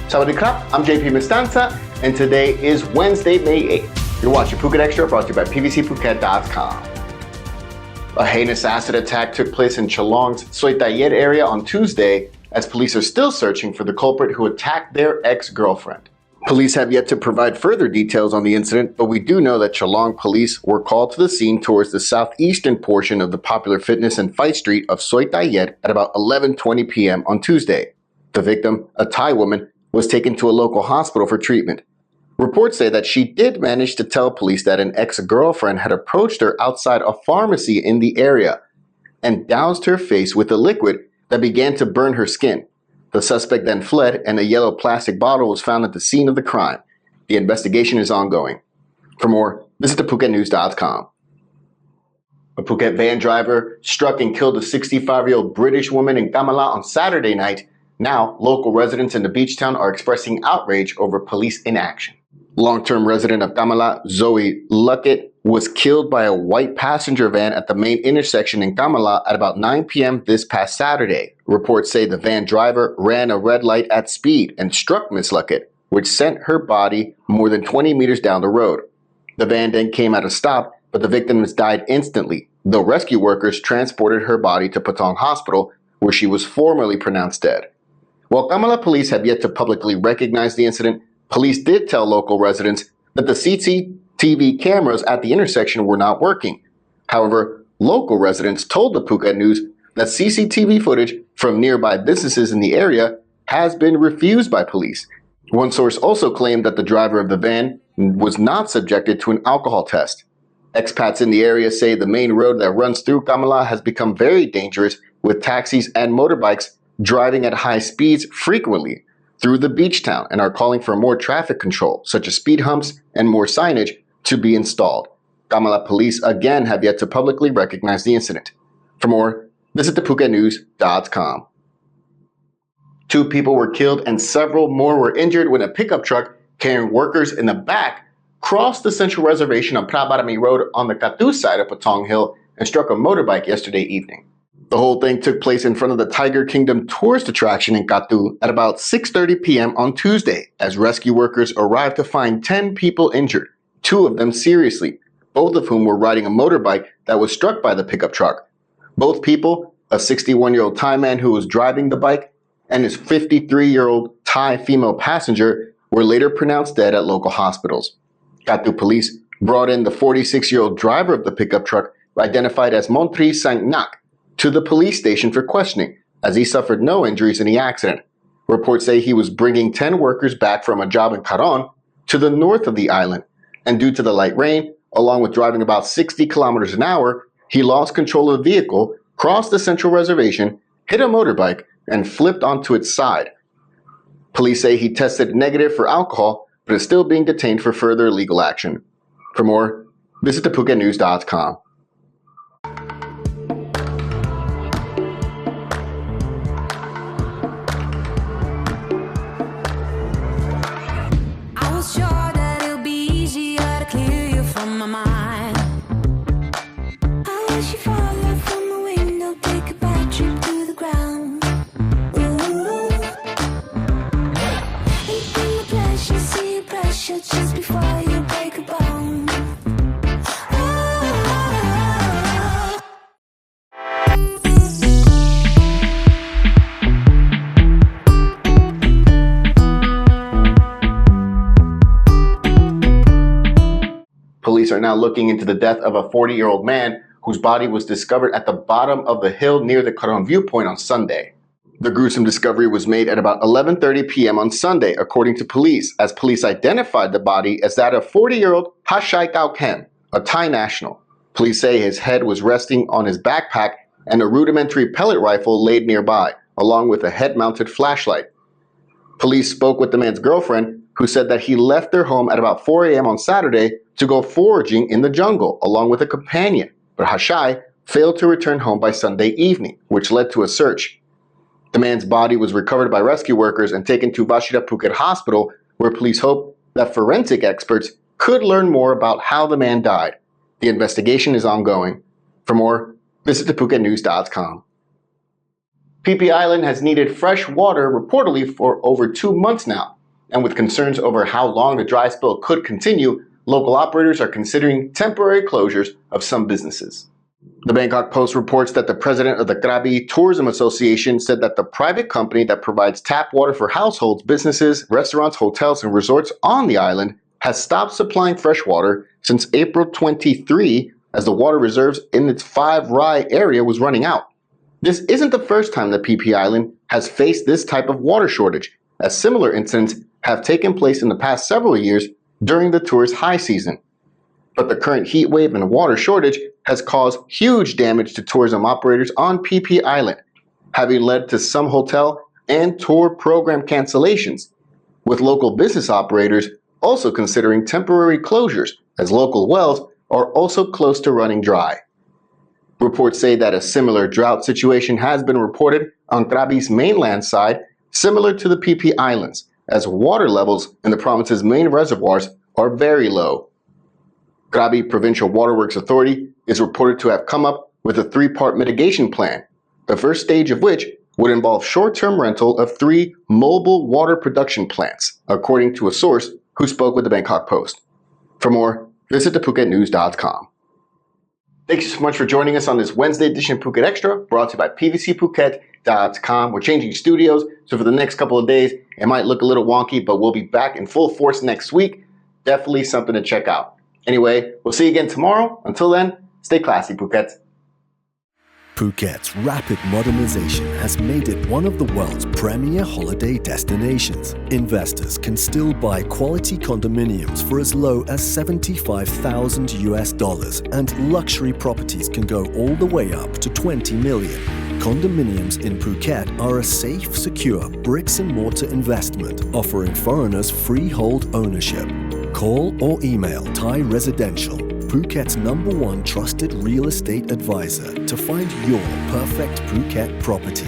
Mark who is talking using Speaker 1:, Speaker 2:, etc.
Speaker 1: Sawadee krap, I'm JP Mestanza, and today is Wednesday, May 8th. You're watching Phuket Extra, brought to you by PVCPhuket.com. A heinous acid attack took place in Chalong's Soi Ta-iad area on Tuesday, as police are still searching for the culprit who attacked their ex-girlfriend. Police have yet to provide further details on the incident, but we do know that Chalong police were called to the scene towards the southeastern portion of the popular fitness and fight street of Soi Ta-iad at about 11:20 p.m. on Tuesday. The victim, a Thai woman, was taken to a local hospital for treatment. Reports say that she did manage to tell police that an ex-girlfriend had approached her outside a pharmacy in the area and doused her face with a liquid that began to burn her skin. The suspect then fled, and a yellow plastic bottle was found at the scene of the crime. The investigation is ongoing. For more, visit PhuketNews.com. A Phuket van driver struck and killed a 65-year-old British woman in Kamala on Saturday night. Now, local residents in the beach town are expressing outrage over police inaction. Long-term resident of Kamala, Zoe Luckett, was killed by a white passenger van at the main intersection in Kamala at about 9 p.m. this past Saturday. Reports say the van driver ran a red light at speed and struck Miss Luckett, which sent her body more than 20 meters down the road. The van then came at a stop, but the victim died instantly, though rescue workers transported her body to Patong Hospital, where she was formally pronounced dead. While Kamala police have yet to publicly recognize the incident, police did tell local residents that the CCTV cameras at the intersection were not working. However, local residents told the Phuket News that CCTV footage from nearby businesses in the area has been refused by police. One source also claimed that the driver of the van was not subjected to an alcohol test. Expats in the area say the main road that runs through Kamala has become very dangerous, with taxis and motorbikes driving at high speeds frequently through the beach town, and are calling for more traffic control, such as speed humps and more signage, to be installed. Kamala police again have yet to publicly recognize the incident. For more, visit PhuketNews.com. 2 people were killed and several more were injured when a pickup truck carrying workers in the back crossed the central reservation on Prabarami Road on the Katu side of Patong Hill and struck a motorbike yesterday evening. The whole thing took place in front of the Tiger Kingdom tourist attraction in Katu at about 6:30 p.m. on Tuesday, as rescue workers arrived to find 10 people injured, 2 of them seriously, both of whom were riding a motorbike that was struck by the pickup truck. Both people, a 61-year-old Thai man who was driving the bike and his 53-year-old Thai female passenger, were later pronounced dead at local hospitals. Katu police brought in the 46-year-old driver of the pickup truck, identified as Montri Sangnak, to the police station for questioning, as he suffered no injuries in the accident. Reports say he was bringing 10 workers back from a job in Karon to the north of the island, and due to the light rain, along with driving about 60 kilometers an hour, he lost control of the vehicle, crossed the central reservation, hit a motorbike, and flipped onto its side. Police say he tested negative for alcohol, but is still being detained for further legal action. For more, visit PhuketNews.com.
Speaker 2: Just before you break a bone.
Speaker 1: Police are now looking into the death of a 40-year-old man whose body was discovered at the bottom of the hill near the Karon View Point on Sunday. The gruesome discovery was made at about 11:30 p.m. on Sunday, according to police, as police identified the body as that of 40-year-old Hashai Kaukem, a Thai national. Police say his head was resting on his backpack and a rudimentary pellet rifle laid nearby, along with a head-mounted flashlight. Police spoke with the man's girlfriend, who said that he left their home at about 4 a.m. on Saturday to go foraging in the jungle, along with a companion, but Hashai failed to return home by Sunday evening, which led to a search. The man's body was recovered by rescue workers and taken to Vashida Phuket Hospital, where police hope that forensic experts could learn more about how the man died. The investigation is ongoing. For more, visit PhuketNews.com. Phi Phi Island has needed fresh water reportedly for over 2 months now, and with concerns over how long the dry spell could continue, local operators are considering temporary closures of some businesses. The Bangkok Post reports that the president of the Krabi Tourism Association said that the private company that provides tap water for households, businesses, restaurants, hotels, and resorts on the island has stopped supplying fresh water since April 23 as the water reserves in its 5 Rai area was running out. This isn't the first time that Phi Phi Island has faced this type of water shortage, as similar incidents have taken place in the past several years during the tourist high season. But the current heat wave and water shortage has caused huge damage to tourism operators on Phi Phi Island, having led to some hotel and tour program cancellations, with local business operators also considering temporary closures as local wells are also close to running dry. Reports say that a similar drought situation has been reported on Krabi's mainland side, similar to the Phi Phi Islands, as water levels in the province's main reservoirs are very low. Krabi Provincial Waterworks Authority is reported to have come up with a 3-part mitigation plan, the first stage of which would involve short-term rental of 3 mobile water production plants, according to a source who spoke with the Bangkok Post. For more, visit thephuket.news.com. Thanks so much for joining us on this Wednesday edition of Phuket Extra, brought to you by pvcphuket.com. We're changing studios, so for the next couple of days, it might look a little wonky, but we'll be back in full force next week. Definitely something to check out. Anyway, we'll see you again tomorrow. Until then, stay classy, Phuket.
Speaker 3: Phuket's rapid modernization has made it one of the world's premier holiday destinations. Investors can still buy quality condominiums for as low as $75,000, and luxury properties can go all the way up to $20 million. Condominiums in Phuket are a safe, secure bricks-and-mortar investment offering foreigners freehold ownership. Call or email Thai Residential, Phuket's #1 trusted real estate advisor, to find your perfect Phuket property.